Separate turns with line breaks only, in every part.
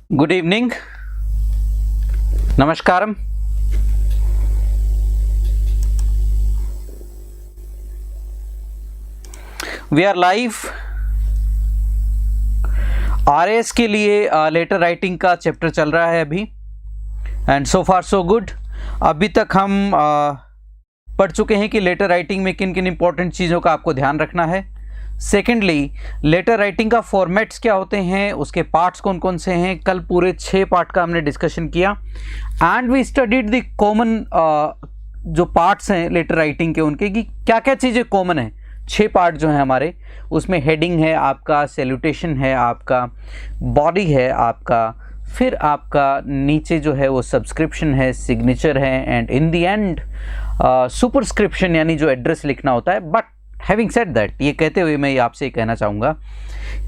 Good evening. Namaskaram. We are live. RAS के लिए letter writing का चैप्टर चल रहा है अभी and so far so good. अभी तक हम पढ़ चुके हैं कि लेटर राइटिंग में किन किन इंपॉर्टेंट चीज़ों का आपको ध्यान रखना है। सेकेंडली, लेटर राइटिंग का फॉर्मेट्स क्या होते हैं, उसके पार्ट्स कौन कौन से हैं। कल पूरे 6 पार्ट का हमने डिस्कशन किया and we studied the common जो पार्ट्स हैं लेटर राइटिंग के, उनके कि क्या क्या चीज़ें कॉमन हैं। 6 पार्ट जो हैं हमारे, उसमें हेडिंग है आपका, सैल्यूटेशन है आपका, बॉडी है आपका, फिर आपका नीचे जो है वो सब्सक्रिप्शन है, सिग्नेचर है and in the end superscription यानी जो एड्रेस लिखना होता है। बट हैविंग सेड दैट, ये कहते हुए मैं आपसे ये कहना चाहूँगा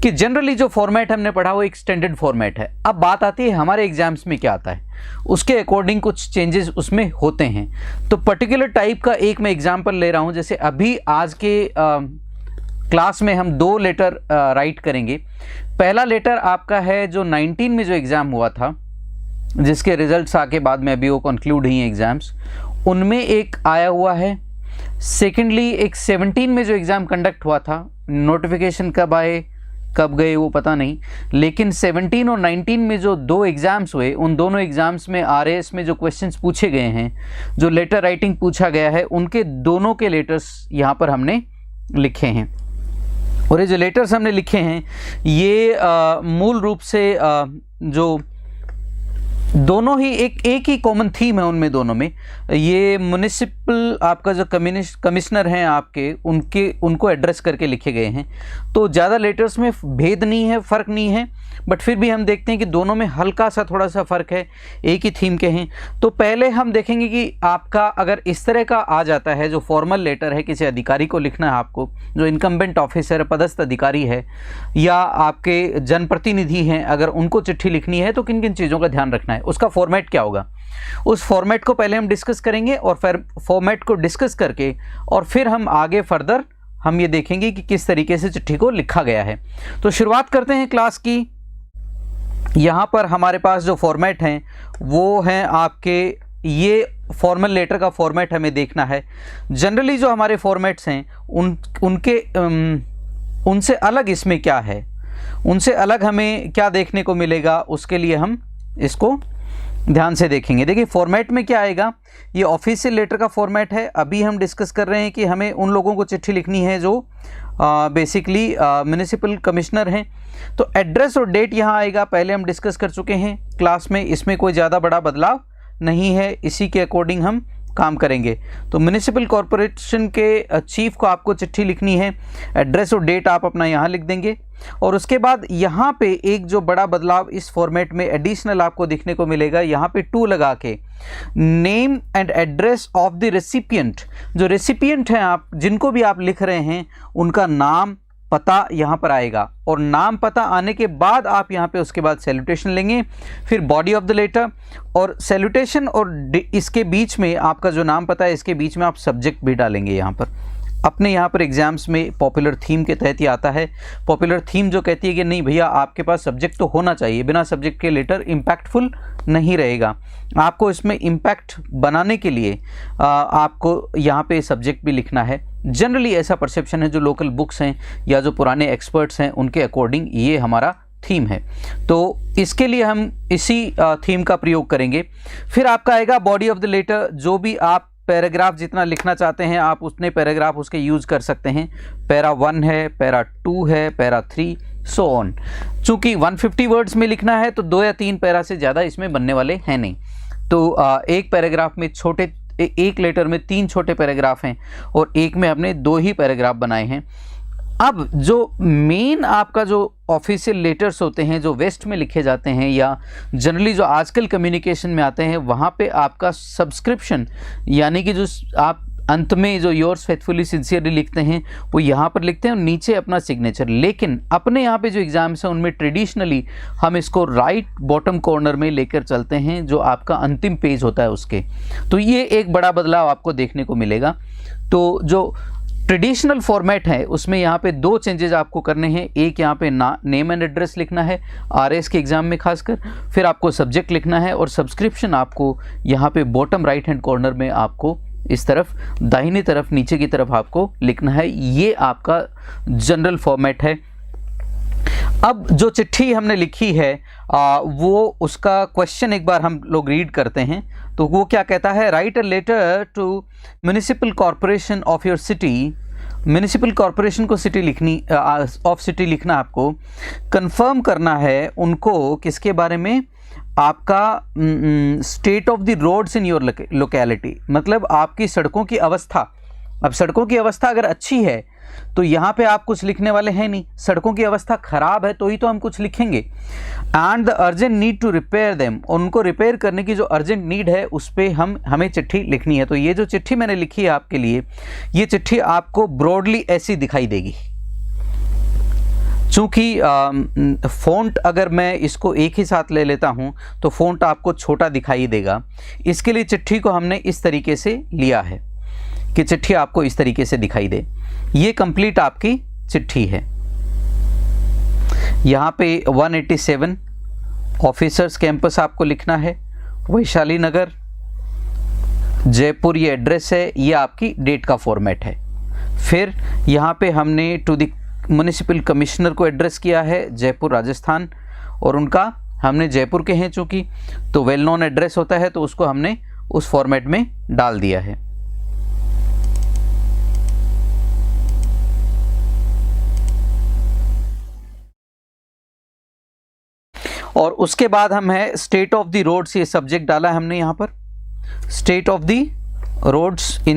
कि जनरली जो फॉर्मेट हमने पढ़ा वो एक स्टैंडर्ड फॉर्मेट है। अब बात आती है हमारे एग्जाम्स में क्या आता है, उसके अकॉर्डिंग कुछ चेंजेस उसमें होते हैं। तो पर्टिकुलर टाइप का एक मैं एग्जाम्पल ले रहा हूँ। जैसे अभी आज के क्लास में हम 2 लेटर राइट करेंगे। पहला लेटर आपका है जो 19 में जो एग्ज़ाम हुआ था, जिसके रिजल्ट्स आके बाद में अभी वो कंक्लूड हुई हैं एग्ज़ाम्स, उनमें एक आया हुआ है। सेकेंडली, एक 17 में जो एग्ज़ाम कंडक्ट हुआ था, नोटिफिकेशन कब आए कब गए वो पता नहीं, लेकिन 17 और 19 में जो 2 एग्ज़ाम्स हुए, उन दोनों एग्ज़ाम्स में RAS में जो क्वेश्चंस पूछे गए हैं, जो लेटर राइटिंग पूछा गया है, उनके दोनों के लेटर्स यहाँ पर हमने लिखे हैं। और ये जो लेटर्स हमने लिखे हैं ये मूल रूप से जो दोनों ही एक ही कॉमन थीम है उनमें दोनों में। ये म्युनिसिपल आपका जो कमिश्नर हैं आपके, उनको एड्रेस करके लिखे गए हैं। तो ज़्यादा लेटर्स में भेद नहीं है, फ़र्क नहीं है, बट फिर भी हम देखते हैं कि दोनों में हल्का सा थोड़ा सा फ़र्क है, एक ही थीम के हैं। तो पहले हम देखेंगे कि आपका अगर इस तरह का आ जाता है, जो फॉर्मल लेटर है, किसी अधिकारी को लिखना है आपको, जो इनकम्बेंट ऑफिसर पदस्थ अधिकारी है या आपके जनप्रतिनिधि हैं, अगर उनको चिट्ठी लिखनी है तो किन किन चीज़ों का ध्यान रखना है, उसका फॉर्मेट क्या होगा, उस फॉर्मेट को पहले हम डिस्कस करेंगे और फिर फॉर्मेट को डिस्कस करके और फिर हम आगे फर्दर हम ये देखेंगे कि किस तरीके से चिट्ठी को लिखा गया है। तो शुरुआत करते हैं क्लास की। यहाँ पर हमारे पास जो फॉर्मेट हैं वो हैं आपके, ये फॉर्मल लेटर का फॉर्मेट हमें देखना है। जनरली जो हमारे फॉर्मेट्स हैं उनसे अलग इसमें क्या है, उनसे अलग हमें क्या देखने को मिलेगा, उसके लिए हम इसको ध्यान से देखेंगे। देखिए फॉर्मेट में क्या आएगा, ये ऑफिशियल लेटर का फॉर्मेट है। अभी हम डिस्कस कर रहे हैं कि हमें उन लोगों को चिट्ठी लिखनी है जो बेसिकली म्युनिसिपल कमिश्नर हैं। तो एड्रेस और डेट यहाँ आएगा, पहले हम डिस्कस कर चुके हैं क्लास में, इसमें कोई ज़्यादा बड़ा बदलाव नहीं है, इसी के अकॉर्डिंग हम काम करेंगे। तो म्युनिसिपल कॉरपोरेशन के चीफ को आपको चिट्ठी लिखनी है, एड्रेस और डेट आप अपना यहाँ लिख देंगे। और उसके बाद यहाँ पे एक जो बड़ा बदलाव इस फॉर्मेट में एडिशनल आपको दिखने को मिलेगा, यहाँ पे टू लगा के name and address of the recipient, जो रेसिपिएंट हैं आप, जिनको भी आप लिख रहे हैं, उनका नाम पता यहाँ पर आएगा। और नाम पता आने के बाद आप यहाँ पे उसके बाद सैल्यूटेशन लेंगे, फिर बॉडी ऑफ द लेटर, और सैल्यूटेशन और इसके बीच में आपका जो नाम पता है, इसके बीच में आप सब्जेक्ट भी डालेंगे। यहाँ पर अपने यहाँ पर एग्जाम्स में पॉपुलर थीम के तहत ही आता है। पॉपुलर थीम जो कहती है कि नहीं भैया आपके पास सब्जेक्ट तो होना चाहिए, बिना सब्जेक्ट के लेटर इम्पैक्टफुल नहीं रहेगा। आपको इसमें इम्पैक्ट बनाने के लिए आपको यहाँ पे सब्जेक्ट भी लिखना है। जनरली ऐसा परसेप्शन है, जो लोकल बुक्स हैं या जो पुराने एक्सपर्ट्स हैं उनके अकॉर्डिंग ये हमारा थीम है। तो इसके लिए हम इसी थीम का प्रयोग करेंगे। फिर आपका आएगा बॉडी ऑफ द लेटर, जो भी आप पैराग्राफ जितना लिखना चाहते हैं आप उतने पैराग्राफ उसके यूज़ कर सकते हैं। पैरा 1 है, पैरा 2 है, पैरा 3 सो ऑन। चूँकि 150 वर्ड्स में लिखना है तो 2 या 3 पैरा से ज़्यादा इसमें बनने वाले हैं नहीं। तो एक पैराग्राफ में एक लेटर में 3 छोटे पैराग्राफ हैं और एक में हमने 2 ही पैराग्राफ बनाए हैं। अब जो मेन आपका जो ऑफिशियल लेटर्स होते हैं, जो वेस्ट में लिखे जाते हैं या जनरली जो आजकल कम्युनिकेशन में आते हैं, वहाँ पे आपका सब्सक्रिप्शन यानी कि जो आप अंत में जो योर्स फेथफुली सिंसियरली लिखते हैं वो यहाँ पर लिखते हैं और नीचे अपना सिग्नेचर। लेकिन अपने यहाँ पे जो एग्ज़ाम्स हैं उनमें ट्रेडिशनली हम इसको राइट बॉटम कॉर्नर में लेकर चलते हैं, जो आपका अंतिम पेज होता है उसके। तो ये एक बड़ा बदलाव आपको देखने को मिलेगा। तो जो ट्रेडिशनल फॉर्मेट है उसमें यहाँ पे दो चेंजेस आपको करने हैं। एक यहाँ पे नेम एंड एड्रेस लिखना है आरएस के एग्जाम में खासकर, फिर आपको सब्जेक्ट लिखना है और सब्सक्रिप्शन आपको यहाँ पे बॉटम राइट हैंड कॉर्नर में आपको इस तरफ दाहिनी तरफ नीचे की तरफ आपको लिखना है। ये आपका जनरल फॉर्मेट है। अब जो चिट्ठी हमने लिखी है वो उसका क्वेश्चन एक बार हम लोग रीड करते हैं। तो वो क्या कहता है, write a letter to municipal corporation of your city. Municipal corporation को सिटी लिखनी ऑफ सिटी लिखना, आपको कंफर्म करना है उनको किसके बारे में, आपका state of the roads in your locality, मतलब आपकी सड़कों की अवस्था। अब सड़कों की अवस्था अगर अच्छी है तो यहाँ पे आप कुछ लिखने वाले हैं नहीं, सड़कों की अवस्था खराब है तो ही तो हम कुछ लिखेंगे। And the urgent need to repair them, उनको रिपेयर करने की जो अर्जेंट नीड है उस पर हमें चिट्ठी लिखनी है। तो ये जो चिट्ठी मैंने लिखी है आपके लिए, ये चिट्ठी आपको ब्रॉडली ऐसी दिखाई देगी। चूँकि फ़ॉन्ट अगर मैं इसको एक ही साथ ले लेता हूँ तो फ़ॉन्ट आपको छोटा दिखाई देगा। इसके लिए चिट्ठी को हमने इस तरीके से लिया है कि चिट्ठी आपको इस तरीके से दिखाई दे। ये कंप्लीट आपकी चिट्ठी है। यहाँ पे 187 ऑफिसर्स कैंपस आपको लिखना है, वैशाली नगर, जयपुर ये एड्रेस है, ये आपकी डेट का फॉर्मेट है। फिर यहाँ पे हमने टू द म्युनिसिपल कमिश्नर को एड्रेस किया है, जयपुर राजस्थान, और उनका हमने जयपुर के हैं चूँकि तो वेल नोन एड्रेस होता है तो उसको हमने उस फॉर्मेट में डाल दिया है। और उसके बाद हम है स्टेट ऑफ द रोड्स, ये सब्जेक्ट डाला है हमने यहाँ पर, state of the roads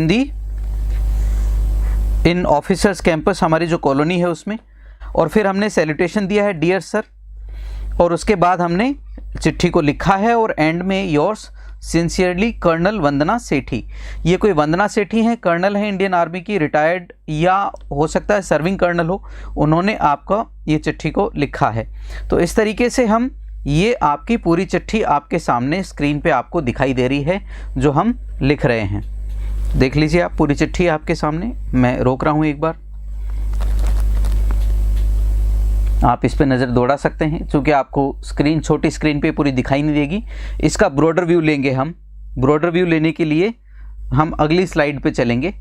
in officers campus, हमारी जो कॉलोनी है उसमें। और फिर हमने सैल्यूटेशन दिया है डियर सर, और उसके बाद हमने चिट्ठी को लिखा है और एंड में योर्स सिंसियरली कर्नल वंदना सेठी। ये कोई वंदना सेठी हैं, कर्नल है इंडियन आर्मी की, रिटायर्ड या हो सकता है सर्विंग कर्नल हो, उन्होंने आपका ये चिट्ठी को लिखा है। तो इस तरीके से हम ये आपकी पूरी चिट्ठी आपके सामने स्क्रीन पे आपको दिखाई दे रही है जो हम लिख रहे हैं। देख लीजिए आप, पूरी चिट्ठी आपके सामने, मैं रोक रहा हूँ एक बार, आप इस पे नज़र दौड़ा सकते हैं क्योंकि आपको स्क्रीन छोटी स्क्रीन पे पूरी दिखाई नहीं देगी। इसका ब्रॉडर व्यू लेंगे हम। ब्रॉडर व्यू लेने के लिए हम अगली स्लाइड पे चलेंगे,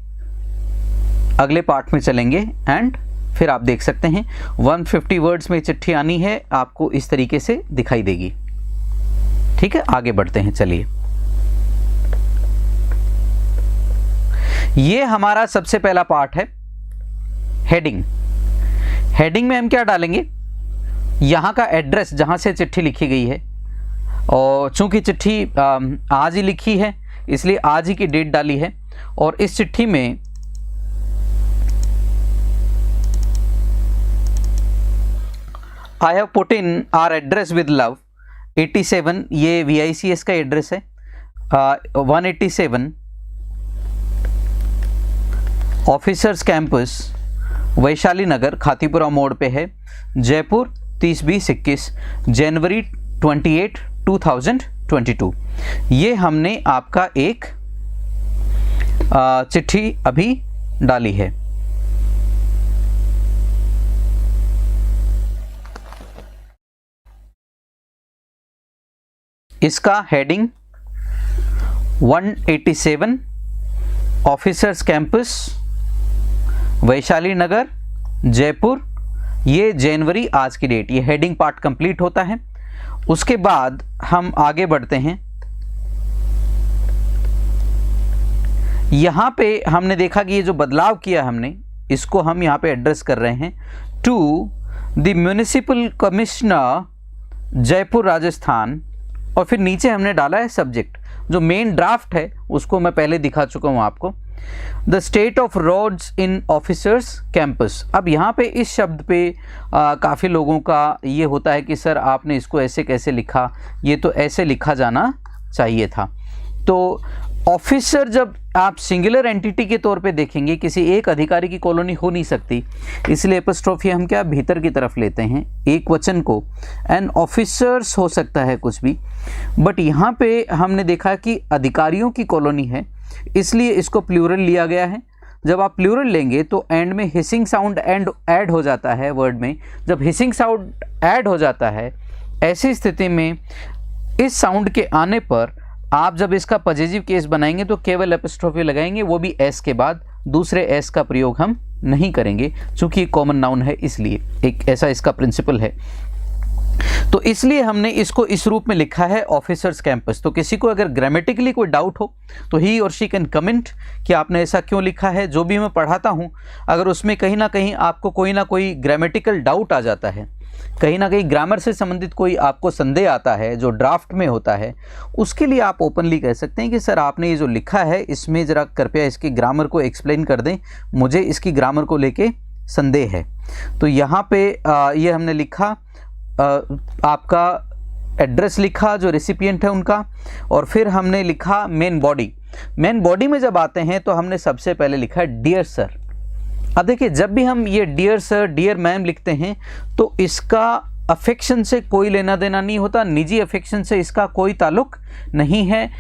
अगले पार्ट में चलेंगे एंड फिर आप देख सकते हैं 150 वर्ड्स में चिट्ठी आनी है, आपको इस तरीके से दिखाई देगी। ठीक है, आगे बढ़ते हैं। चलिए, ये हमारा सबसे पहला पार्ट है हेडिंग। हेडिंग में हम क्या डालेंगे, यहाँ का एड्रेस जहाँ से चिट्ठी लिखी गई है, और चूंकि चिट्ठी आज ही लिखी है इसलिए आज ही की डेट डाली है। और इस चिट्ठी में I have put in our address with love 87, ये VICS का एड्रेस है। 187 ऑफिसर्स कैंपस, वैशाली नगर, खातीपुरा मोड़ पे है, जयपुर 30/20/21, जनवरी 28, 2022। ये हमने आपका एक चिट्ठी अभी डाली है। इसका हेडिंग 187 ऑफिसर्स कैंपस, वैशाली नगर, जयपुर, ये जनवरी आज की डेट, ये हेडिंग पार्ट कंप्लीट होता है। उसके बाद हम आगे बढ़ते हैं। यहाँ पे हमने देखा कि ये जो बदलाव किया हमने, इसको हम यहाँ पे एड्रेस कर रहे हैं to the municipal commissioner Jaipur Rajasthan, और फिर नीचे हमने डाला है सब्जेक्ट। जो मेन ड्राफ्ट है उसको मैं पहले दिखा चुका हूँ आपको, the state of roads in officers campus. अब यहाँ पे इस शब्द पे काफ़ी लोगों का ये होता है कि सर आपने इसको ऐसे कैसे लिखा, ये तो ऐसे लिखा जाना चाहिए था। तो ऑफिसर जब आप सिंगुलर एंटिटी के तौर पे देखेंगे, किसी एक अधिकारी की कॉलोनी हो नहीं सकती, इसलिए एपोस्ट्रोफी हम क्या भीतर की तरफ लेते हैं एक वचन को, एंड ऑफिसर्स हो सकता है कुछ भी, बट यहाँ पे हमने देखा कि अधिकारियों की कॉलोनी है इसलिए इसको प्लूरल लिया गया है। जब आप प्लूरल लेंगे तो एंड में हिसिंग साउंड एंड ऐड हो जाता है वर्ड में। जब हिसिंग साउंड ऐड हो जाता है, ऐसी स्थिति में इस साउंड के आने पर आप जब इसका पॉजिटिव केस बनाएंगे तो केवल एपिस्ट्रोफी लगाएंगे, वो भी एस के बाद, दूसरे एस का प्रयोग हम नहीं करेंगे, चूंकि कॉमन नाउन है इसलिए। एक ऐसा इसका प्रिंसिपल है। तो इसलिए हमने इसको इस रूप में लिखा है ऑफिसर्स कैंपस। तो किसी को अगर ग्रामेटिकली कोई डाउट हो तो ही और शी कैन कमेंट कि आपने ऐसा क्यों लिखा है। जो भी मैं पढ़ाता हूँ, अगर उसमें कहीं ना कहीं आपको कोई ना कोई ग्रामेटिकल डाउट आ जाता है, कहीं ना कहीं ग्रामर से संबंधित कोई आपको संदेह आता है जो ड्राफ्ट में होता है, उसके लिए आप ओपनली कह सकते हैं कि सर आपने ये जो लिखा है इसमें ज़रा कृपया इसकी ग्रामर को एक्सप्लेन कर दें, मुझे इसकी ग्रामर को लेके संदेह है। तो यहाँ पे ये हमने लिखा, आपका एड्रेस लिखा जो रेसिपिएंट है उनका, और फिर हमने लिखा मेन बॉडी। मेन बॉडी में जब आते हैं तो हमने सबसे पहले लिखा डियर सर। अब देखिए, जब भी हम ये डियर सर, डियर मैम लिखते हैं तो इसका अफेक्शन से कोई लेना देना नहीं होता, निजी अफेक्शन से इसका कोई ताल्लुक नहीं है।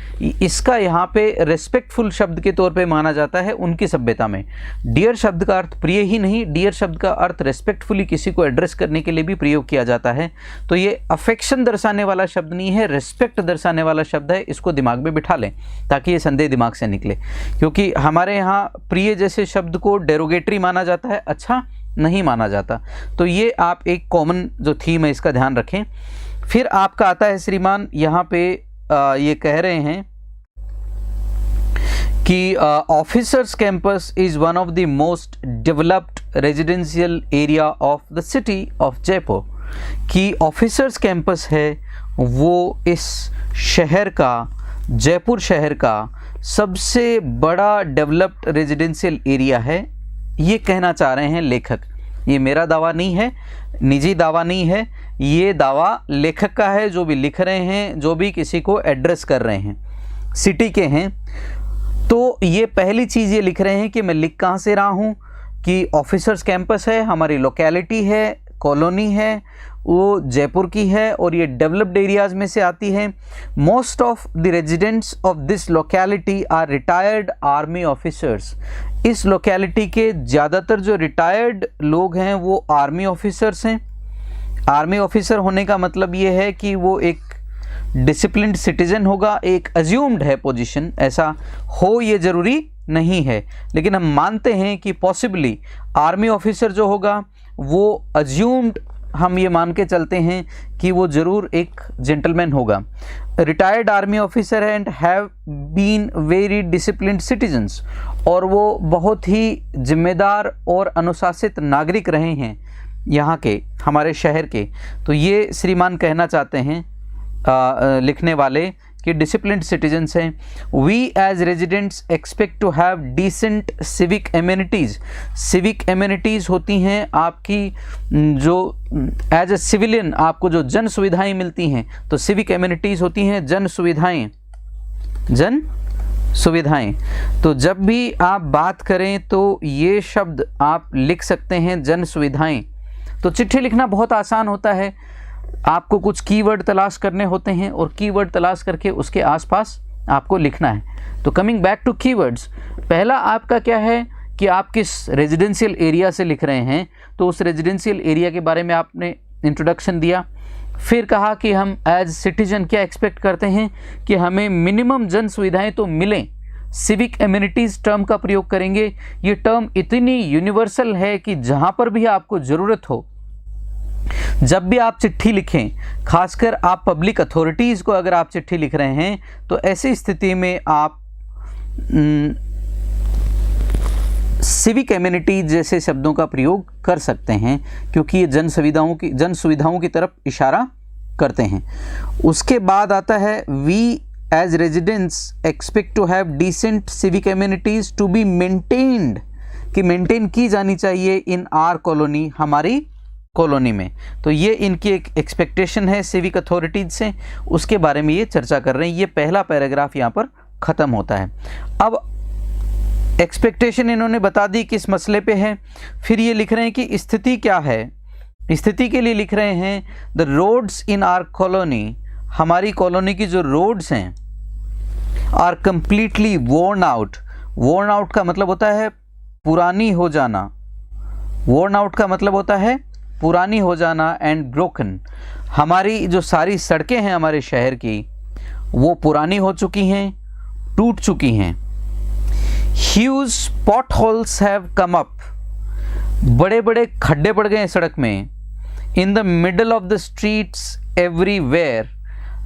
इसका यहाँ पे रेस्पेक्टफुल शब्द के तौर पे माना जाता है उनकी सभ्यता में। डियर शब्द का अर्थ प्रिय ही नहीं, डियर शब्द का अर्थ रेस्पेक्टफुली किसी को एड्रेस करने के लिए भी प्रयोग किया जाता है। तो ये अफेक्शन दर्शाने वाला शब्द नहीं है, रेस्पेक्ट दर्शाने वाला शब्द है। इसको दिमाग में बिठा लें ताकि ये संदेह दिमाग से निकले, क्योंकि हमारे यहाँ प्रिय जैसे शब्द को डेरोगेटरी माना जाता है, अच्छा नहीं माना जाता। तो ये आप एक कॉमन जो थीम है इसका ध्यान रखें। फिर आपका आता है श्रीमान, यहाँ पे ये कह रहे हैं कि officers campus is one of the most developed residential area of the city of Jaipur. कि ऑफिसर्स कैंपस है वो इस शहर का, जयपुर शहर का सबसे बड़ा डेवलप्ड रेजिडेंशियल एरिया है, ये कहना चाह रहे हैं लेखक। ये मेरा दावा नहीं है, निजी दावा नहीं है, ये दावा लेखक का है, जो भी लिख रहे हैं, जो भी किसी को एड्रेस कर रहे हैं, सिटी के हैं। तो ये पहली चीज़ ये लिख रहे हैं कि मैं लिख कहाँ से रहा हूँ कि ऑफिसर्स कैंपस है, हमारी लोकेलिटी है, कॉलोनी है, वो जयपुर की है और ये डेवलप्ड एरियाज़ में से आती है। Most of the residents of this locality are retired army officers. इस लोकेलिटी के ज़्यादातर जो रिटायर्ड लोग हैं वो आर्मी ऑफिसर्स हैं। आर्मी ऑफिसर होने का मतलब ये है कि वो एक डिसिप्लिन्ड सिटीजन होगा, एक अज्यूम्ड है पोजीशन, ऐसा हो ये ज़रूरी नहीं है, लेकिन हम मानते हैं कि पॉसिबली आर्मी ऑफिसर जो होगा वो अज्यूम्ड, हम ये मान के चलते हैं कि वो ज़रूर एक जेंटलमैन होगा। Retired army officer and have been very disciplined citizens, और वो बहुत ही जिम्मेदार और अनुशासित नागरिक रहे हैं यहाँ के, हमारे शहर के। तो ये श्रीमान कहना चाहते हैं लिखने वाले कि डिसिप्लिन्ड सिटीजन्स हैं। We as residents expect to have decent civic amenities. Civic amenities होती हैं आपकी जो एज ए सिविलियन आपको जो जन सुविधाएँ मिलती हैं, तो सिविक एम्यूनिटीज़ होती हैं जन सुविधाएँ, जन सुविधाएं। तो जब भी आप बात करें तो ये शब्द आप लिख सकते हैं, जन सुविधाएं। तो चिट्ठी लिखना बहुत आसान होता है, आपको कुछ कीवर्ड तलाश करने होते हैं और कीवर्ड तलाश करके उसके आसपास आपको लिखना है। तो कमिंग बैक टू कीवर्ड्स, पहला आपका क्या है कि आप किस रेजिडेंशियल एरिया से लिख रहे हैं, तो उस रेजिडेंशियल एरिया के बारे में आपने इंट्रोडक्शन दिया। फिर कहा कि हम एज सिटीजन क्या एक्सपेक्ट करते हैं कि हमें मिनिमम जन सुविधाएं तो मिलें। सिविक एम्यूनिटीज़ टर्म का प्रयोग करेंगे। ये टर्म इतनी यूनिवर्सल है कि जहाँ पर भी आपको ज़रूरत हो, जब भी आप चिट्ठी लिखें, खासकर आप पब्लिक अथॉरिटीज़ को अगर आप चिट्ठी लिख रहे हैं, तो ऐसी स्थिति में आप सिविक एम्यूनिटीज जैसे शब्दों का प्रयोग कर सकते हैं, क्योंकि ये जन सुविधाओं की तरफ इशारा करते हैं। उसके बाद आता है we as residents expect to have decent civic amenities to be maintained, कि मेंटेन की जानी चाहिए इन आर कॉलोनी, हमारी कॉलोनी में। तो ये इनकी एक एक्सपेक्टेशन है सिविक अथॉरिटीज से, उसके बारे में ये चर्चा कर रहे हैं। ये पहला पैराग्राफ यहाँ पर ख़त्म होता है। अब एक्सपेक्टेशन इन्होंने बता दी किस मसले पे है। फिर ये लिख रहे हैं कि स्थिति क्या है। स्थिति के लिए लिख रहे हैं the roads in our colony, हमारी कॉलोनी की जो रोड्स हैं, are completely worn out. Worn out का मतलब होता है पुरानी हो जाना, worn out का मतलब होता है पुरानी हो जाना, एंड ब्रोकन, हमारी जो सारी सड़कें हैं हमारे शहर की वो पुरानी हो चुकी हैं, टूट चुकी हैं। Huge pot holes have come up, बड़े बड़े खड्डे पड़ गए हैं सड़क में। In the middle of the streets everywhere,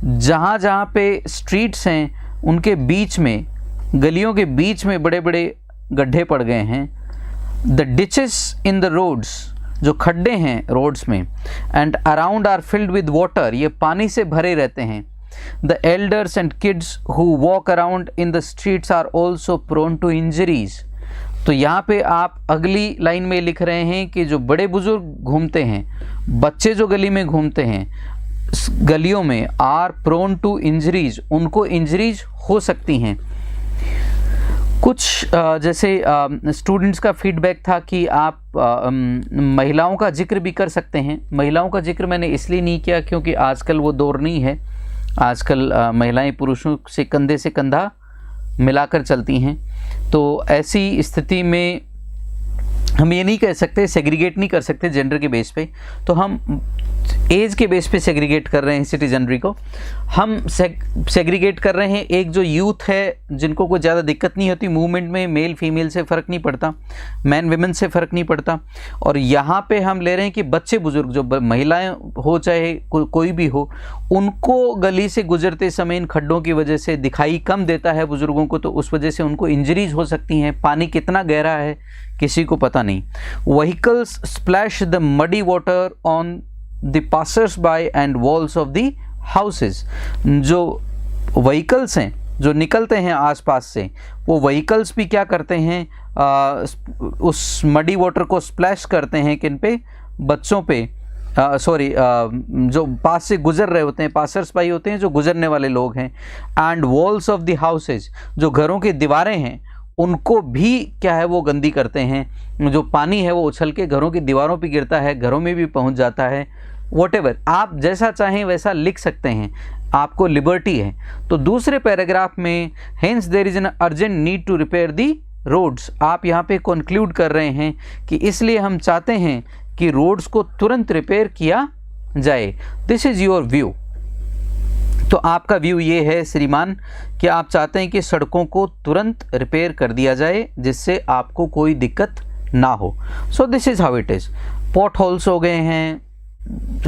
जहाँ जहाँ पे स्ट्रीट्स हैं उनके बीच में, गलियों के बीच में बड़े बड़े गड्ढे पड़ गए हैं। The ditches in the roads, जो खड्डे हैं रोड्स में, and around are filled with water, ये पानी से भरे रहते हैं। The elders and kids who walk around in the streets are also prone to injuries. तो यहाँ पे आप अगली लाइन में लिख रहे हैं कि जो बड़े बुजुर्ग घूमते हैं, बच्चे जो गली में घूमते हैं गलियों में, आर प्रोन टू इंजरीज, उनको इंजरीज हो सकती हैं। कुछ जैसे स्टूडेंट्स का फीडबैक था कि आप महिलाओं का जिक्र भी कर सकते हैं। महिलाओं का जिक्र मैंने इसलिए नहीं किया क्योंकि आजकल वो दौर नहीं है। आजकल महिलाएं पुरुषों से कंधा मिलाकर चलती हैं। तो ऐसी स्थिति में हम ये नहीं कह सकते, सेग्रीगेट नहीं कर सकते जेंडर के बेस पे, तो हम एज के बेस पे सेग्रीगेट कर रहे हैं सिटीजनरी को। हम सेग्रीगेट कर रहे हैं, एक जो यूथ है जिनको कोई ज़्यादा दिक्कत नहीं होती मूवमेंट में, मेल फीमेल से फ़र्क नहीं पड़ता, मैन विमेन से फ़र्क नहीं पड़ता। और यहाँ पे हम ले रहे हैं कि बच्चे बुजुर्ग, जो महिलाएं हो चाहे कोई भी हो, उनको गली से गुजरते समय इन खड्डों की वजह से दिखाई कम देता है बुजुर्गों को, तो उस वजह से उनको इंजरीज हो सकती हैं। पानी कितना गहरा है किसी को पता नहीं। Vehicles splash the muddy water on the passers bye and walls of the houses, जो व्हीकल्स हैं जो निकलते हैं आसपास से, वो व्हीकल्स भी क्या करते हैं, उस मडी वाटर को स्प्लैश करते हैं किन पे, बच्चों पे, जो पास से गुजर रहे होते हैं, पासर्स बाई होते हैं जो गुजरने वाले लोग हैं। And walls of the houses, जो घरों की दीवारें हैं उनको भी क्या है वो गंदी करते हैं। जो पानी है वो उछल के घरों की दीवारों पे गिरता है, घरों में भी पहुंच जाता है। व्हाटएवर, आप जैसा चाहें वैसा लिख सकते हैं, आपको लिबर्टी है। तो दूसरे पैराग्राफ में hence there is an urgent need to repair the roads, आप यहाँ पे कंक्लूड कर रहे हैं कि इसलिए हम चाहते हैं कि रोड्स को तुरंत रिपेयर किया जाए। This is your view. तो आपका व्यू ये है श्रीमान कि आप चाहते हैं कि सड़कों को तुरंत रिपेयर कर दिया जाए जिससे आपको कोई दिक्कत ना हो। So this is how it is. Pot holes हो गए हैं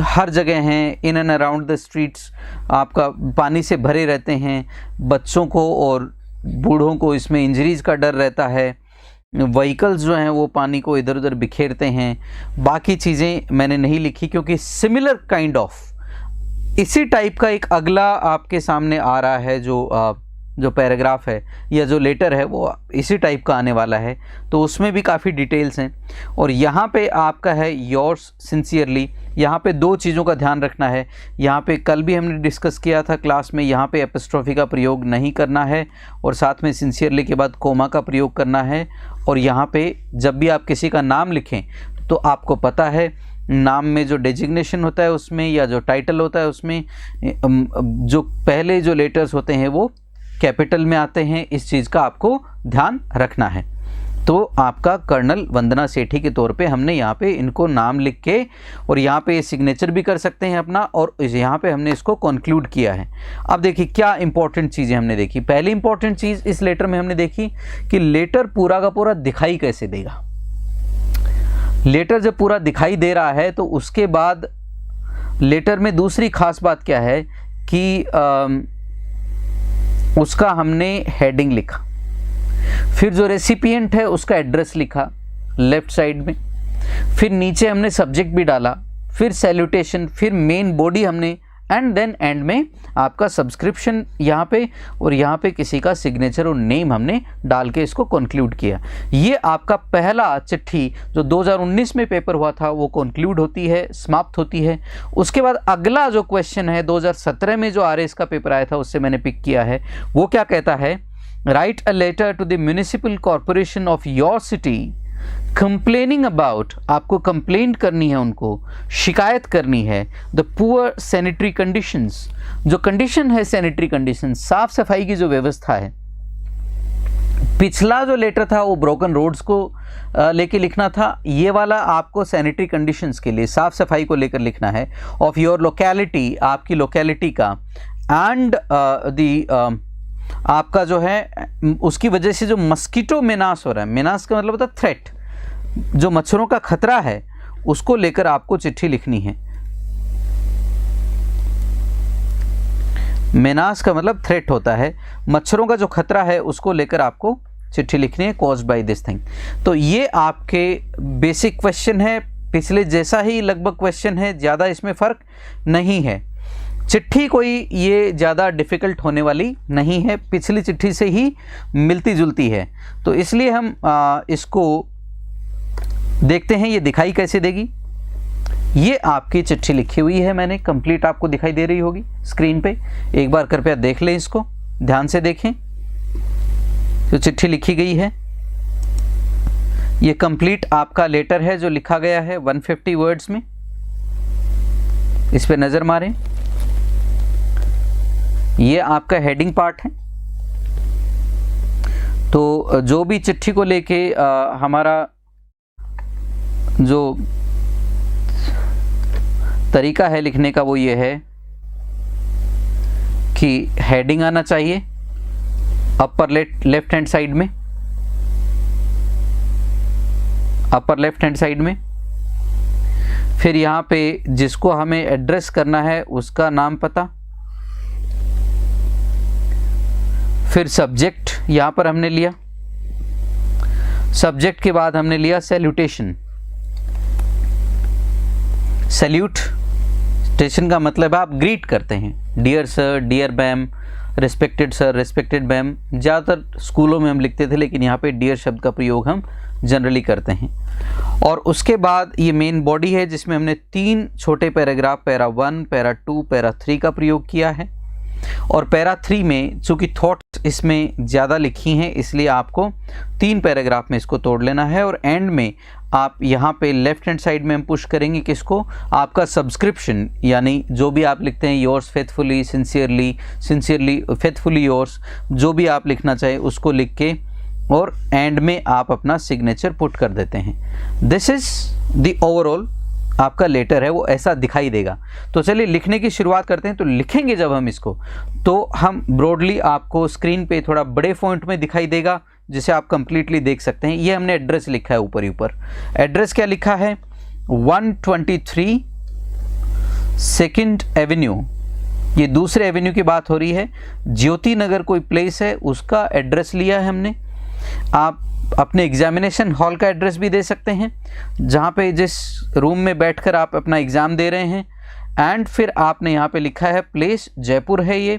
हर जगह हैं, in and around the streets आपका पानी से भरे रहते हैं। बच्चों को और बूढ़ों को इसमें इंजरीज का डर रहता है। व्हीकल्स जो हैं वो पानी को इधर उधर बिखेरते हैं। बाकी चीज़ें मैंने नहीं लिखी क्योंकि सिमिलर काइंड ऑफ इसी टाइप का एक अगला आपके सामने आ रहा है, जो पैराग्राफ है या जो लेटर है वो इसी टाइप का आने वाला है, तो उसमें भी काफ़ी डिटेल्स हैं। और यहाँ पे आपका है योर्स सिंसियरली। यहाँ पे दो चीज़ों का ध्यान रखना है। यहाँ पे कल भी हमने डिस्कस किया था क्लास में, यहाँ पे एपिस्ट्रोफी का प्रयोग नहीं करना है और साथ में सिंसियरली के बाद कोमा का प्रयोग करना है। और यहाँ पे जब भी आप किसी का नाम लिखें तो आपको पता है नाम में जो डेजिग्नेशन होता है उसमें या जो टाइटल होता है उसमें जो पहले जो लेटर्स होते हैं वो कैपिटल में आते हैं। इस चीज़ का आपको ध्यान रखना है। तो आपका कर्नल वंदना सेठी के तौर पे हमने यहाँ पे इनको नाम लिख के और यहाँ पे सिग्नेचर भी कर सकते हैं अपना, और यहाँ पे हमने इसको कंक्लूड किया है। अब देखिए क्या इंपॉर्टेंट चीज़ें हमने देखी। पहली इंपॉर्टेंट चीज़ इस लेटर में हमने देखी कि लेटर पूरा का पूरा दिखाई कैसे देगा। लेटर जब पूरा दिखाई दे रहा है तो उसके बाद लेटर में दूसरी खास बात क्या है कि उसका हमने हेडिंग लिखा, फिर जो रेसिपिएंट है उसका एड्रेस लिखा लेफ्ट साइड में, फिर नीचे हमने सब्जेक्ट भी डाला, फिर सैल्यूटेशन, फिर मेन बॉडी हमने, एंड देन एंड में आपका सब्सक्रिप्शन यहाँ पे, और यहाँ पे किसी का सिग्नेचर और नेम हमने डाल के इसको कंक्लूड किया। ये आपका पहला चिट्ठी जो 2019 में पेपर हुआ था वो कंक्लूड होती है, समाप्त होती है। उसके बाद अगला जो क्वेश्चन है 2017 में जो आरएस का पेपर आया था उससे मैंने पिक किया है। वो क्या कहता है, write a letter to the municipal corporation of your city complaining about, आपको कंप्लेंट करनी है, उनको शिकायत करनी है, द पुअर सैनिटरी कंडीशंस, जो कंडीशन है सैनिटरी कंडीशन, साफ सफाई की जो व्यवस्था है पिछला जो लेटर था वो ब्रोकन रोड्स को लेके लिखना था, ये वाला आपको सैनिटरी कंडीशंस के लिए, साफ सफाई को लेकर लिखना है, ऑफ योर लोकेलिटी, आपकी लोकेलिटी का, एंड आपका जो है उसकी वजह से जो मस्कीटो मेनास हो रहा है, मेनास का मतलब होता है थ्रेट, जो मच्छरों का खतरा है उसको लेकर आपको चिट्ठी लिखनी है। मेनास का मतलब थ्रेट होता है, मच्छरों का जो खतरा है उसको लेकर आपको चिट्ठी लिखनी है, कॉज्ड बाय दिस थिंग। तो ये आपके बेसिक क्वेश्चन है, पिछले जैसा ही लगभग क्वेश्चन है, ज़्यादा इसमें फ़र्क नहीं है। चिट्ठी कोई ये ज़्यादा डिफ़िकल्ट होने वाली नहीं है, पिछली चिट्ठी से ही मिलती जुलती है, तो इसलिए हम इसको देखते हैं ये दिखाई कैसे देगी। ये आपकी चिट्ठी लिखी हुई है मैंने, कंप्लीट आपको दिखाई दे रही होगी स्क्रीन पे, एक बार कृपया देख लें, इसको ध्यान से देखें। तो चिट्ठी लिखी गई है, ये कंप्लीट आपका लेटर है जो लिखा गया है 150 वर्ड्स में, इस पे नज़र मारें। ये आपका हेडिंग पार्ट है। तो जो भी चिट्ठी को लेके हमारा जो तरीका है लिखने का वो ये है कि हेडिंग आना चाहिए अपर लेफ्ट हैंड साइड में, अपर लेफ्ट हैंड साइड में, फिर यहाँ पे जिसको हमें एड्रेस करना है उसका नाम पता, फिर सब्जेक्ट यहाँ पर हमने लिया, सब्जेक्ट के बाद हमने लिया सैल्यूटेशन। सैल्यूटेशन का मतलब आप ग्रीट करते हैं, dear sir, dear ma'am, respected sir, respected ma'am, ज़्यादातर स्कूलों में हम लिखते थे, लेकिन यहाँ पे डियर शब्द का प्रयोग हम जनरली करते हैं। और उसके बाद ये मेन बॉडी है जिसमें हमने 3 छोटे पैराग्राफ, पैरा 1, पैरा 2, पैरा 3 का प्रयोग किया है। और पैरा 3 में चूँकि थॉट्स इसमें ज़्यादा लिखी हैं इसलिए आपको 3 पैराग्राफ में इसको तोड़ लेना है। और एंड में आप यहाँ पे लेफ्ट हैंड साइड में हम पुश करेंगे किसको, आपका सब्सक्रिप्शन, यानी जो भी आप लिखते हैं, yours faithfully, sincerely, sincerely faithfully yours, जो भी आप लिखना चाहे उसको लिख के और एंड में आप अपना सिग्नेचर पुट कर देते हैं। दिस इज़ द ओवरऑल आपका लेटर है, वो ऐसा दिखाई देगा। तो चलिए लिखने की शुरुआत करते हैं। तो लिखेंगे जब हम इसको, तो हम ब्रॉडली आपको स्क्रीन पे थोड़ा बड़े फॉन्ट में दिखाई देगा जिसे आप कंप्लीटली देख सकते हैं। ये हमने एड्रेस लिखा है ऊपर ही ऊपर। एड्रेस क्या लिखा है, 123 सेकेंड एवेन्यू, ये दूसरे एवेन्यू की बात हो रही है। ज्योति नगर कोई प्लेस है, उसका एड्रेस लिया है हमने। आप अपने एग्जामिनेशन हॉल का एड्रेस भी दे सकते हैं, जहाँ पे जिस रूम में बैठकर आप अपना एग्ज़ाम दे रहे हैं। एंड फिर आपने यहाँ पे लिखा है प्लेस, जयपुर है ये।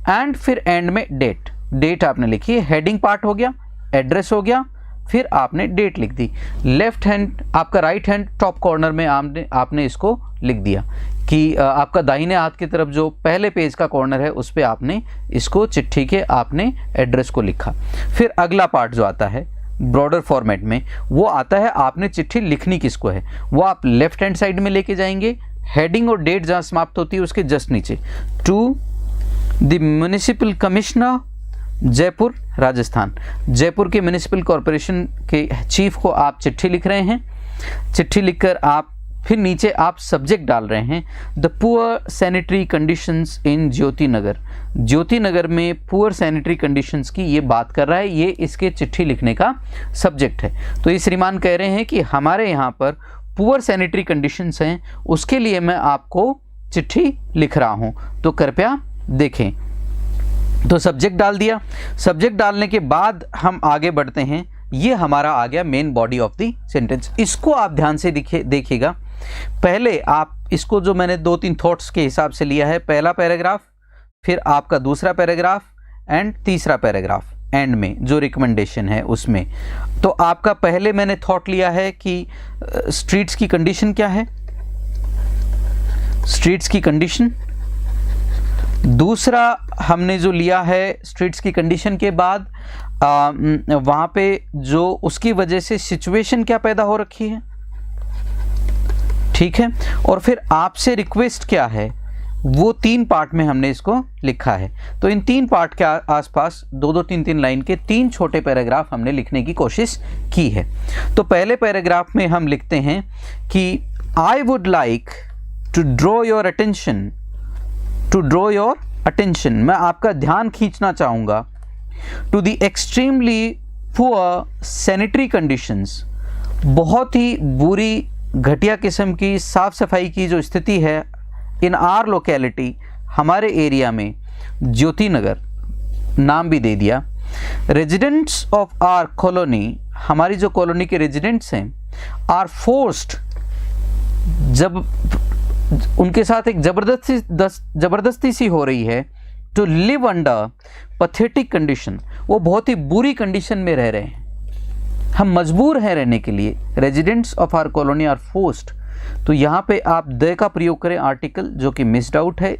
एंड फिर एंड में डेट, डेट आपने लिखी है। हेडिंग पार्ट हो गया, एड्रेस हो गया, फिर आपने डेट लिख दी। लेफ्ट हैंड, आपका राइट हैंड टॉप कॉर्नर में आपने इसको लिख दिया कि आपका दाहिने हाथ की तरफ जो पहले पेज का कॉर्नर है उस पर आपने इसको चिट्ठी के आपने एड्रेस को लिखा। फिर अगला पार्ट जो आता है ब्रॉडर फॉर्मेट में, वो आता है आपने चिट्ठी लिखनी किसको है, वो आप लेफ्ट हैंड साइड में लेके जाएंगे। हेडिंग और डेट जहाँ समाप्त होती है उसके जस्ट नीचे, to the municipal commissioner Jaipur Rajasthan, Jaipur के म्युनिसिपल कॉरपोरेशन के चीफ को आप चिट्ठी लिख रहे हैं। चिट्ठी लिखकर आप फिर नीचे आप सब्जेक्ट डाल रहे हैं, the poor sanitary conditions in Jyoti Nagar. Jyoti Nagar में पुअर सैनिटरी कंडीशंस की ये बात कर रहा है, ये इसके चिट्ठी लिखने का सब्जेक्ट है। तो ये श्रीमान कह रहे हैं कि हमारे यहाँ पर पुअर सैनिटरी कंडीशंस हैं, उसके लिए मैं आपको चिट्ठी लिख रहा हूँ, तो कृपया देखें। तो सब्जेक्ट डाल दिया। सब्जेक्ट डालने के बाद हम आगे बढ़ते हैं। ये हमारा आ गया main body of the sentence. इसको आप ध्यान से देखिएगा। पहले आप इसको, जो मैंने 2-3 थॉट्स के हिसाब से लिया है, पहला पैराग्राफ, फिर आपका दूसरा पैराग्राफ एंड तीसरा पैराग्राफ एंड में जो रिकमेंडेशन है उसमें। तो आपका पहले मैंने थॉट लिया है कि स्ट्रीट्स की कंडीशन क्या है, स्ट्रीट्स की कंडीशन। दूसरा हमने जो लिया है स्ट्रीट्स की कंडीशन के बाद वहाँ पे जो उसकी वजह से सिचुएशन क्या पैदा हो रखी है, ठीक है। और फिर आपसे रिक्वेस्ट क्या है, वो 3 पार्ट में हमने इसको लिखा है। तो इन 3 पार्ट के आसपास 2-2, 3-3 लाइन के 3 छोटे पैराग्राफ हमने लिखने की कोशिश की है। तो पहले पैराग्राफ में हम लिखते हैं कि I would like to draw your attention, मैं आपका ध्यान खींचना चाहूँगा, to the extremely poor sanitary conditions, बहुत ही बुरी घटिया किस्म की साफ़ सफाई की जो स्थिति है इन आर लोकेलिटी, हमारे एरिया में, ज्योति नगर नाम भी दे दिया। रेजिडेंट्स ऑफ आर कॉलोनी, हमारी जो कॉलोनी के रेजिडेंट्स हैं, आर फोर्स्ड, जब उनके साथ एक ज़बरदस्ती सी हो रही है, to live under pathetic condition, वो बहुत ही बुरी कंडीशन में रह रहे हैं, हम मजबूर हैं रहने के लिए। Residents of our colony are forced, तो यहाँ पे आप द का प्रयोग करें आर्टिकल, जो कि मिस्ड आउट है।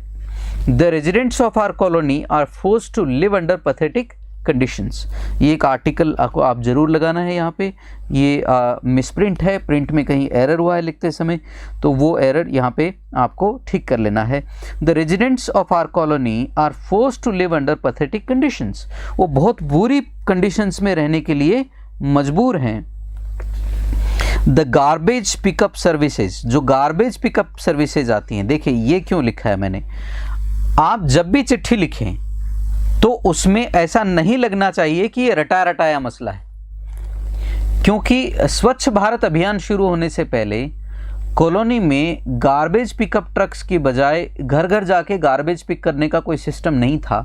The residents of our colony are forced to live under pathetic conditions, ये एक आर्टिकल आपको आप ज़रूर लगाना है यहाँ पे। ये मिसप्रिंट है, प्रिंट में कहीं एरर हुआ है लिखते समय, तो वो एरर यहाँ पे आपको ठीक कर लेना है। The residents of our colony are forced to live under pathetic conditions, वो बहुत बुरी कंडीशंस में रहने के लिए मजबूर हैं। द गार्बेज पिकअप सर्विसेज, जो गार्बेज पिकअप सर्विसेज आती हैं, देखिए ये क्यों लिखा है मैंने, आप जब भी चिट्ठी लिखें तो उसमें ऐसा नहीं लगना चाहिए कि ये रटाया रटाया मसला है, क्योंकि स्वच्छ भारत अभियान शुरू होने से पहले कॉलोनी में गार्बेज पिकअप ट्रक्स की बजाय घर घर जाके गार्बेज पिक करने का कोई सिस्टम नहीं था।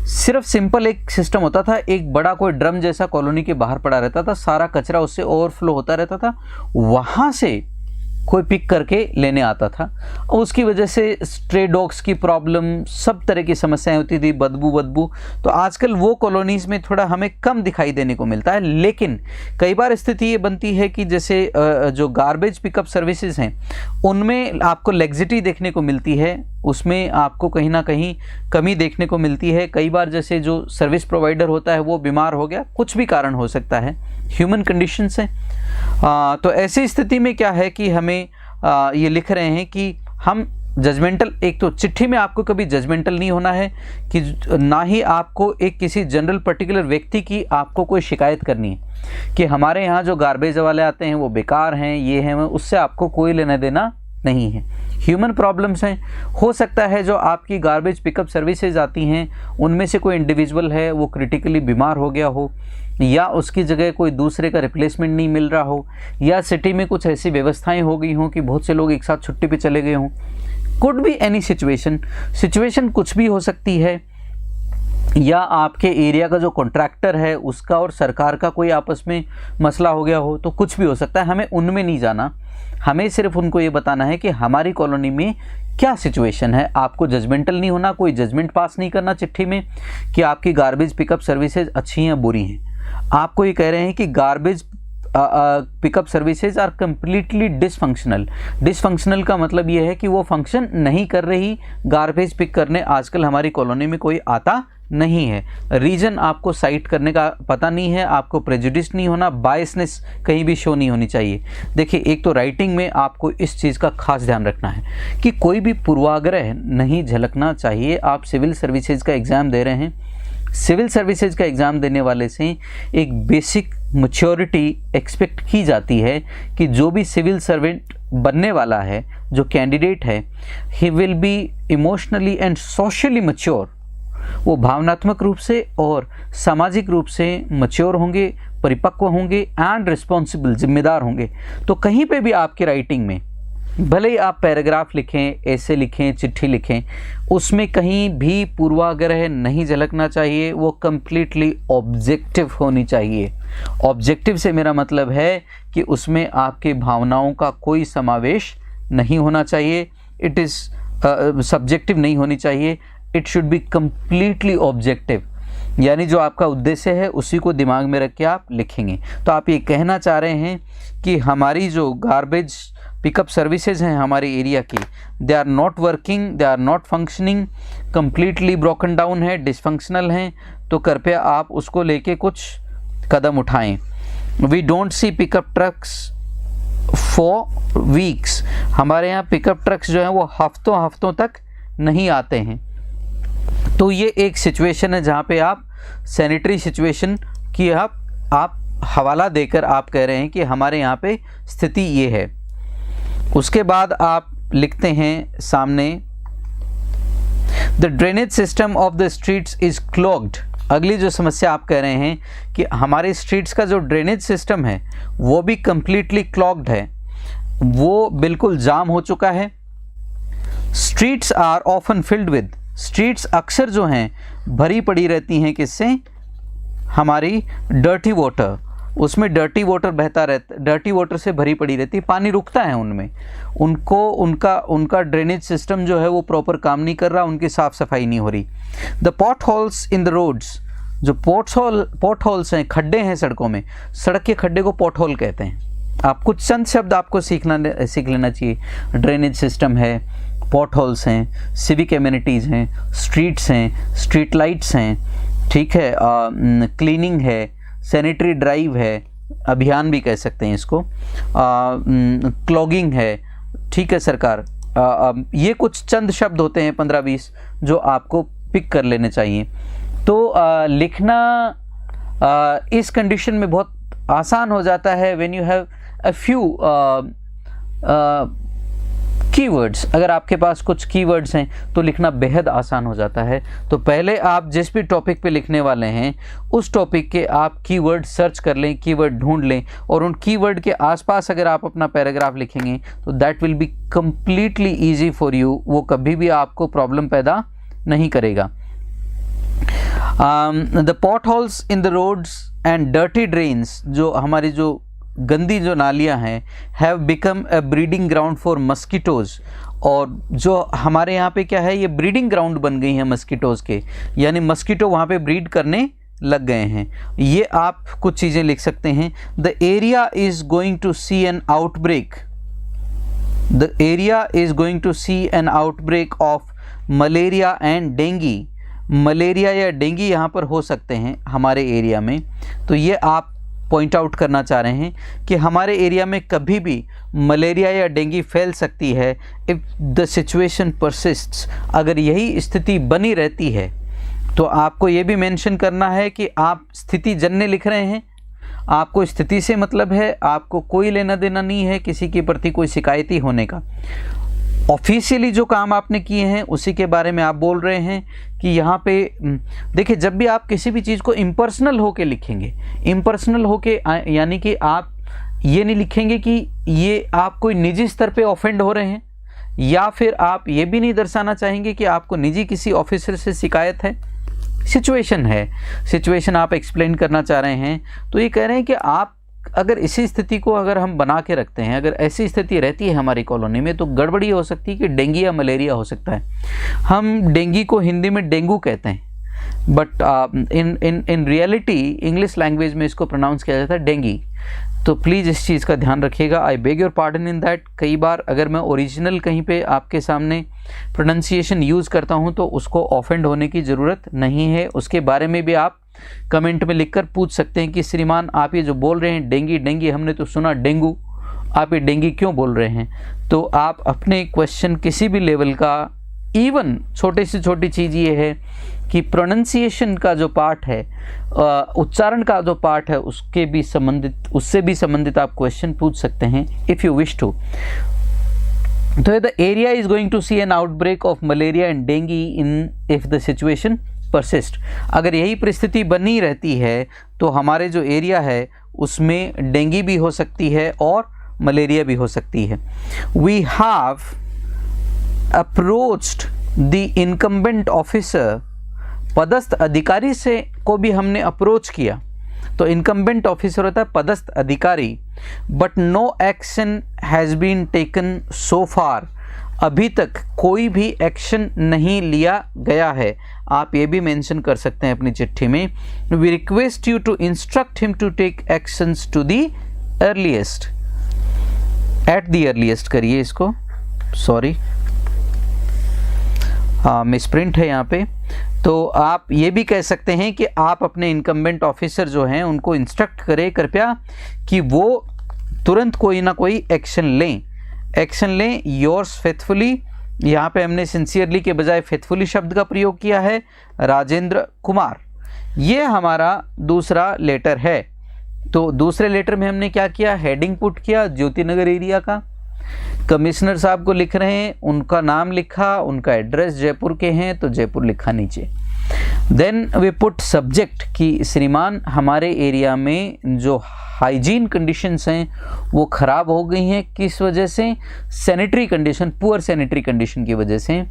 सिर्फ सिंपल एक सिस्टम होता था, एक बड़ा कोई ड्रम जैसा कॉलोनी के बाहर पड़ा रहता था, सारा कचरा उससे ओवरफ्लो होता रहता था, वहाँ से कोई पिक करके लेने आता था। और उसकी वजह से स्ट्रे डॉग्स की प्रॉब्लम, सब तरह की समस्याएं होती थी, बदबू। तो आजकल वो कॉलोनीज़ में थोड़ा हमें कम दिखाई देने को मिलता है, लेकिन कई बार स्थिति ये बनती है कि जैसे जो गार्बेज पिकअप सर्विसेज हैं उनमें आपको लेग्जिटी देखने को मिलती है, उसमें आपको कहीं ना कहीं कमी देखने को मिलती है। कई बार जैसे जो सर्विस प्रोवाइडर होता है वो बीमार हो गया, कुछ भी कारण हो सकता है, ह्यूमन कंडीशंस हैं। तो ऐसी स्थिति में क्या है कि हमें ये लिख रहे हैं कि हम जजमेंटल, एक तो चिट्ठी में आपको कभी जजमेंटल नहीं होना है, कि ना ही आपको एक किसी जनरल पर्टिकुलर व्यक्ति की आपको कोई शिकायत करनी है कि हमारे यहाँ जो गार्बेज वाले आते हैं वो बेकार हैं, ये हैं, उससे आपको कोई लेना देना नहीं है। ह्यूमन प्रॉब्लम्स हैं, हो सकता है जो आपकी गार्बेज पिकअप सर्विसेज आती हैं उनमें से कोई इंडिविजुअल है वो क्रिटिकली बीमार हो गया हो, या उसकी जगह कोई दूसरे का रिप्लेसमेंट नहीं मिल रहा हो, या सिटी में कुछ ऐसी व्यवस्थाएं हो गई हों कि बहुत से लोग एक साथ छुट्टी पे चले गए हों। कुड बी एनी सिचुएशन कुछ भी हो सकती है, या आपके एरिया का जो कॉन्ट्रैक्टर है उसका और सरकार का कोई आपस में मसला हो गया हो, तो कुछ भी हो सकता है। हमें उनमें नहीं जाना, हमें सिर्फ उनको ये बताना है कि हमारी कॉलोनी में क्या सिचुएशन है। आपको जजमेंटल नहीं होना, कोई जजमेंट पास नहीं करना चिट्ठी में कि आपकी गार्बेज पिकअप सर्विसेज अच्छी हैं बुरी हैं। आपको ये कह रहे हैं कि garbage pickup services are completely dysfunctional का मतलब ये है कि वो फंक्शन नहीं कर रही, गार्बेज पिक करने आजकल हमारी कॉलोनी में कोई आता नहीं है। रीजन आपको साइट करने का पता नहीं है, आपको प्रेजुडिस नहीं होना, बायसनेस कहीं भी शो नहीं होनी चाहिए। देखिए, एक तो राइटिंग में आपको इस चीज़ का खास ध्यान रखना है कि कोई भी पूर्वाग्रह नहीं झलकना चाहिए। आप सिविल सर्विसेज का एग्ज़ाम दे रहे हैं, सिविल सर्विसेज का एग्ज़ाम देने वाले से एक बेसिक मैच्योरिटी एक्सपेक्ट की जाती है कि जो भी सिविल सर्वेंट बनने वाला है, जो कैंडिडेट है, he will be emotionally and socially mature. वो भावनात्मक रूप से और सामाजिक रूप से मैच्योर होंगे, परिपक्व होंगे एंड रिस्पॉन्सिबल, जिम्मेदार होंगे। तो कहीं पे भी आपकी राइटिंग में भले ही आप पैराग्राफ लिखें, ऐसे लिखें, चिट्ठी लिखें, उसमें कहीं भी पूर्वाग्रह नहीं झलकना चाहिए। वो कम्प्लीटली ऑब्जेक्टिव होनी चाहिए। ऑब्जेक्टिव से मेरा मतलब है कि उसमें आपके भावनाओं का कोई समावेश नहीं होना चाहिए। इट इज़ सब्जेक्टिव नहीं होनी चाहिए। It should be completely objective, यानी जो आपका उद्देश्य है उसी को दिमाग में रख के आप लिखेंगे। तो आप ये कहना चाह रहे हैं कि हमारी जो गार्बेज पिकअप सर्विसेज हैं हमारे एरिया की, they are not working, they are not functioning, completely broken down है, डिसफंक्शनल हैं। तो कृपया आप उसको लेके कुछ कदम उठाएं। We don't see pickup trucks for weeks. हमारे यहाँ पिकअप ट्रक्स जो हैं वो हफ्तों तक नहीं आते हैं। तो ये एक सिचुएशन है जहाँ पे आप सैनिटरी सिचुएशन की आप हवाला देकर आप कह रहे हैं कि हमारे यहाँ पे स्थिति ये है। उसके बाद आप लिखते हैं सामने, the drainage system of the streets is clogged. अगली जो समस्या आप कह रहे हैं कि हमारे स्ट्रीट्स का जो ड्रेनेज सिस्टम है वो भी कंप्लीटली क्लॉग्ड है, वो बिल्कुल जाम हो चुका है। Streets are often filled with, streets अक्सर जो हैं भरी पड़ी रहती हैं किससे, हमारी डर्टी वाटर, उसमें डर्टी वाटर बहता रहता, डर्टी वाटर से भरी पड़ी रहती है, पानी रुकता है उनमें, उनका ड्रेनेज सिस्टम जो है वो प्रॉपर काम नहीं कर रहा, उनकी साफ़ सफाई नहीं हो रही। The potholes in the roads, जो पॉट होल्स हैं, खड्डे हैं सड़कों में, सड़क के खड्डे को पॉट होल कहते हैं। आप कुछ चंद शब्द आपको सीख लेना चाहिए। ड्रेनेज सिस्टम है, पॉट होल्स हैं, सिविक एमिनिटीज़ हैं, स्ट्रीट्स हैं, स्ट्रीट लाइट्स हैं, ठीक है, क्लीनिंग है, सैनिटरी ड्राइव है, अभियान भी कह सकते हैं इसको, क्लॉगिंग है, ठीक है सरकार। ये कुछ चंद शब्द होते हैं 15-20 जो आपको पिक कर लेने चाहिए। तो लिखना इस कंडीशन में बहुत आसान हो जाता है when you have a few keywords. अगर आपके पास कुछ कीवर्ड्स हैं तो लिखना बेहद आसान हो जाता है। तो पहले आप जिस भी टॉपिक पे लिखने वाले हैं उस टॉपिक के आप कीवर्ड सर्च कर लें, कीवर्ड ढूंढ लें, और उन कीवर्ड के आसपास अगर आप अपना पैराग्राफ लिखेंगे तो that will be completely easy for you, वो कभी भी आपको प्रॉब्लम पैदा नहीं करेगा। The potholes in the roads and dirty drains, जो हमारी जो गंदी जो नालियां हैं, have become a breeding ground for mosquitoes, और जो हमारे यहाँ पे क्या है, ये ब्रीडिंग ग्राउंड बन गई हैं मस्कीटोज़ के, यानी मस्कीटो वहाँ पे ब्रीड करने लग गए हैं। ये आप कुछ चीज़ें लिख सकते हैं। The area is going to see an outbreak, the area is going to see an outbreak of malaria and dengue. Malaria या डेंगी यहाँ पर हो सकते हैं हमारे एरिया में, तो ये आप पॉइंट आउट करना चाह रहे हैं कि हमारे एरिया में कभी भी मलेरिया या डेंगी फैल सकती है इफ़ द सिचुएशन परसिस्ट्स। अगर यही स्थिति बनी रहती है तो आपको ये भी मेंशन करना है कि आप स्थिति जन्य लिख रहे हैं, आपको स्थिति से मतलब है, आपको कोई लेना देना नहीं है किसी के प्रति कोई शिकायती होने का। ऑफिशियली जो काम आपने किए हैं उसी के बारे में आप बोल रहे हैं कि यहाँ पे देखिए, जब भी आप किसी भी चीज़ को इम्पर्सनल होके लिखेंगे, इम्पर्सनल होके यानी कि आप ये नहीं लिखेंगे कि ये आप कोई निजी स्तर पे ऑफेंड हो रहे हैं, या फिर आप ये भी नहीं दर्शाना चाहेंगे कि आपको निजी किसी ऑफिसर से शिकायत है। सिचुएशन है, सिचुएशन आप एक्सप्लेन करना चाह रहे हैं, तो ये कह रहे हैं कि आप अगर इसी स्थिति को अगर हम बना के रखते हैं, अगर ऐसी स्थिति रहती है हमारी कॉलोनी में, तो गड़बड़ी हो सकती है कि डेंगू या मलेरिया हो सकता है। हम डेंगू को हिंदी में डेंगू कहते हैं, but in reality English language में इसको प्रोनाउंस किया जाता है डेंगी। तो प्लीज़ इस चीज़ का ध्यान रखिएगा। I beg your pardon in that. कई बार अगर मैं ओरिजिनल कहीं पे आपके सामने प्रोनाउंसिएशन यूज़ करता हूँ तो उसको ऑफेंड होने की ज़रूरत नहीं है। उसके बारे में भी आप कमेंट में लिखकर पूछ सकते हैं कि श्रीमान आप ये जो बोल रहे हैं डेंगी डेंगी, हमने तो सुना डेंगू, आप ये डेंगी क्यों बोल रहे हैं। तो आप अपने क्वेश्चन किसी भी लेवल का, इवन छोटे से छोटी चीज़ ये है कि प्रोनाउंसिएशन का जो पार्ट है, उच्चारण का जो पार्ट है, उससे भी संबंधित आप क्वेश्चन पूछ सकते हैं इफ़ यू विश टू। तो the area is going to see an outbreak of malaria and dengue in if the situation persist. अगर यही परिस्थिति बनी रहती है तो हमारे जो एरिया है उसमें डेंगी भी हो सकती है और मलेरिया भी हो सकती है। We have approached the incumbent officer, पदस्थ अधिकारी से को भी हमने अप्रोच किया। तो इनकम्बेंट ऑफिसर होता है पदस्थ अधिकारी। But no action has been taken so far, अभी तक कोई भी एक्शन नहीं लिया गया है। आप ये भी मेंशन कर सकते हैं अपनी चिट्ठी में, we request you to instruct him to take actions to the earliest, at the earliest करिए इसको, सॉरी मिसप्रिंट है यहाँ पे। तो आप ये भी कह सकते हैं कि आप अपने इनकम्बेंट ऑफिसर जो हैं उनको इंस्ट्रक्ट करें कृपया कि वो तुरंत कोई ना कोई एक्शन लें। योर्स फेथफुली यहाँ पे हमने सिंसियरली के बजाय फेथफुली शब्द का प्रयोग किया है। राजेंद्र कुमार, ये हमारा दूसरा लेटर है। तो दूसरे लेटर में हमने क्या किया, हेडिंग पुट किया ज्योति नगर एरिया का, कमिश्नर साहब को लिख रहे हैं, उनका नाम लिखा, उनका एड्रेस जयपुर के हैं तो जयपुर लिखा नीचे। देन वी पुट सब्जेक्ट कि श्रीमान हमारे एरिया में जो हाइजीन कंडीशंस हैं वो ख़राब हो गई हैं, किस वजह से, sanitary condition, poor sanitary condition की वजह से।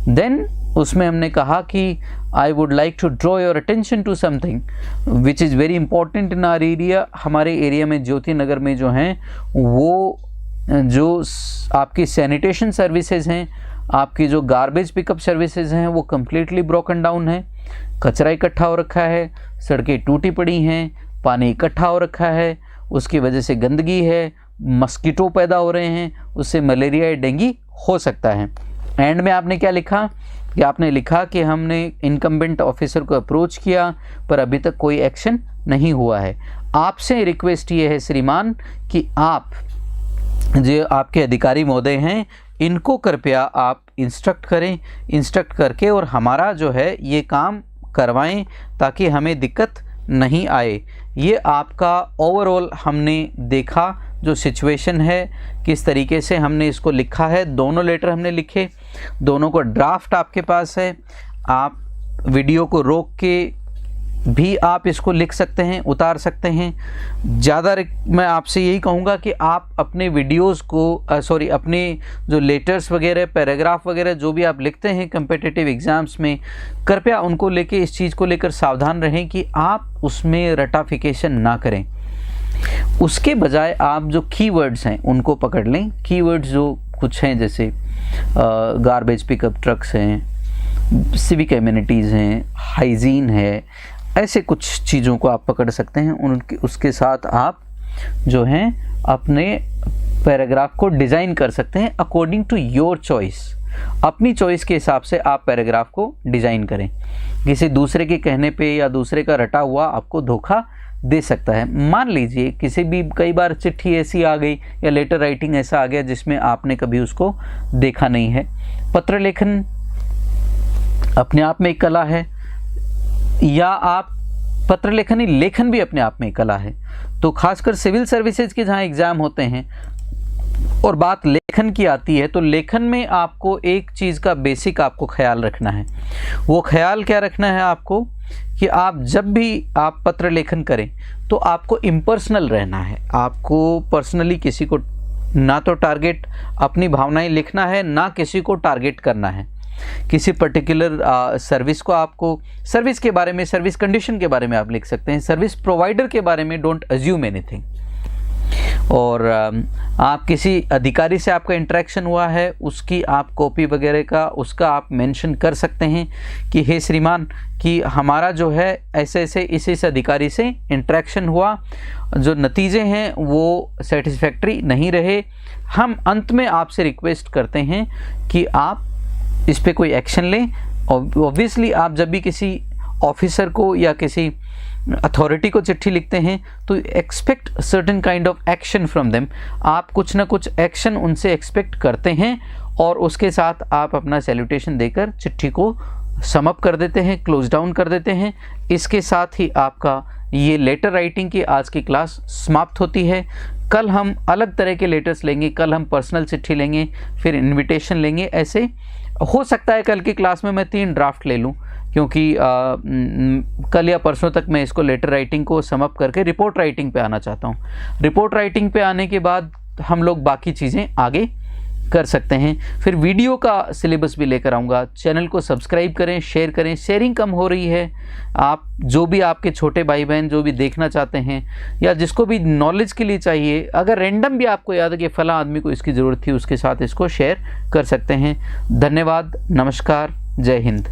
देन उसमें हमने कहा कि I would like to draw your attention to something which is very important in our area. हमारे एरिया में ज्योति नगर में जो हैं वो जो आपकी सैनिटेशन सर्विसेज हैं, आपकी जो गार्बेज पिकअप सर्विसेज हैं वो कम्प्लीटली ब्रोकन डाउन है। कचरा इकट्ठा हो रखा है, सड़कें टूटी पड़ी हैं, पानी इकट्ठा हो रखा है, उसकी वजह से गंदगी है, मस्कीटो पैदा हो रहे हैं, उससे मलेरिया या डेंगू हो सकता है। एंड में आपने क्या लिखा कि आपने लिखा कि हमने इनकम्बेंट ऑफिसर को अप्रोच किया पर अभी तक कोई एक्शन नहीं हुआ है। आपसे रिक्वेस्ट ये है श्रीमान कि आप जो आपके अधिकारी महोदय हैं इनको कृपया आप इंस्ट्रक्ट करें, इंस्ट्रक्ट करके और हमारा जो है ये काम करवाएं ताकि हमें दिक्कत नहीं आए। ये आपका ओवरऑल हमने देखा जो सिचुएशन है, किस तरीके से हमने इसको लिखा है। दोनों लेटर हमने लिखे, दोनों को ड्राफ्ट आपके पास है। आप वीडियो को रोक के भी आप इसको लिख सकते हैं, उतार सकते हैं। ज़्यादा मैं आपसे यही कहूँगा कि आप अपने वीडियोस को अपने जो लेटर्स वगैरह, पैराग्राफ वगैरह जो भी आप लिखते हैं कम्पिटिटिव एग्ज़ाम्स में, कृपया उनको लेके इस चीज़ को लेकर सावधान रहें कि आप उसमें रटाफिकेशन ना करें। उसके बजाय आप जो कीवर्ड्स हैं उनको पकड़ लें। कीवर्ड्स जो कुछ हैं जैसे गार्बेज पिकअप ट्रक्स हैं, सिविक एमिनिटीज़ हैं, हाइजीन है, ऐसे कुछ चीज़ों को आप पकड़ सकते हैं। उनके उसके साथ आप जो हैं अपने पैराग्राफ को डिज़ाइन कर सकते हैं अकॉर्डिंग टू योर चॉइस। अपनी चॉइस के हिसाब से आप पैराग्राफ को डिज़ाइन करें। किसी दूसरे के कहने पे या दूसरे का रटा हुआ आपको धोखा दे सकता है। मान लीजिए किसी भी, कई बार चिट्ठी ऐसी आ गई या लेटर राइटिंग ऐसा आ गया जिसमें आपने कभी उसको देखा नहीं है। पत्र लेखन अपने आप में एक कला है, या आप पत्र लेखन भी अपने आप में एक कला है। तो खासकर सिविल सर्विसेज के जहाँ एग्ज़ाम होते हैं और बात लेखन की आती है, तो लेखन में आपको एक चीज़ का बेसिक आपको ख्याल रखना है। वो ख्याल क्या रखना है आपको कि आप जब भी आप पत्र लेखन करें तो आपको इम्पर्सनल रहना है। आपको पर्सनली किसी को ना तो टारगेट अपनी भावनाएं लिखना है, ना किसी को टारगेट करना है। किसी पर्टिकुलर सर्विस को, आपको सर्विस के बारे में, सर्विस कंडीशन के बारे में आप लिख सकते हैं। सर्विस प्रोवाइडर के बारे में डोंट अज्यूम एनीथिंग। और आप किसी अधिकारी से आपका इंटरेक्शन हुआ है, उसकी आप कॉपी वगैरह का उसका आप मेंशन कर सकते हैं कि हे श्रीमान कि हमारा जो है ऐसे ऐसे इस अधिकारी से इंटरेक्शन हुआ, जो नतीजे हैं वो सेटिस्फैक्ट्री नहीं रहे। हम अंत में आपसे रिक्वेस्ट करते हैं कि आप इस पे कोई एक्शन लें। ऑब्वियसली आप जब भी किसी ऑफिसर को या किसी अथॉरिटी को चिट्ठी लिखते हैं तो expect certain kind of action from them. आप कुछ ना कुछ एक्शन उनसे एक्सपेक्ट करते हैं और उसके साथ आप अपना सैल्यूटेशन देकर चिट्ठी को सम अप कर देते हैं, क्लोज डाउन कर देते हैं। इसके साथ ही आपका ये लेटर राइटिंग की आज की क्लास समाप्त होती है। कल हम अलग तरह के लेटर्स लेंगे, कल हम पर्सनल चिट्ठी लेंगे, फिर इनविटेशन लेंगे। ऐसे हो सकता है कल की क्लास में मैं 3 ड्राफ्ट ले लूँ, क्योंकि कल या परसों तक मैं इसको लेटर राइटिंग को सम अप करके रिपोर्ट राइटिंग पे आना चाहता हूँ। रिपोर्ट राइटिंग पे आने के बाद हम लोग बाकी चीज़ें आगे कर सकते हैं। फिर वीडियो का सिलेबस भी लेकर आऊँगा। चैनल को सब्सक्राइब करें, शेयर करें। शेयरिंग कम हो रही है। आप जो भी आपके छोटे भाई बहन जो भी देखना चाहते हैं या जिसको भी नॉलेज के लिए चाहिए, अगर रैंडम भी आपको याद है कि फला आदमी को इसकी ज़रूरत थी, उसके साथ इसको शेयर कर सकते हैं। धन्यवाद, नमस्कार, जय हिंद।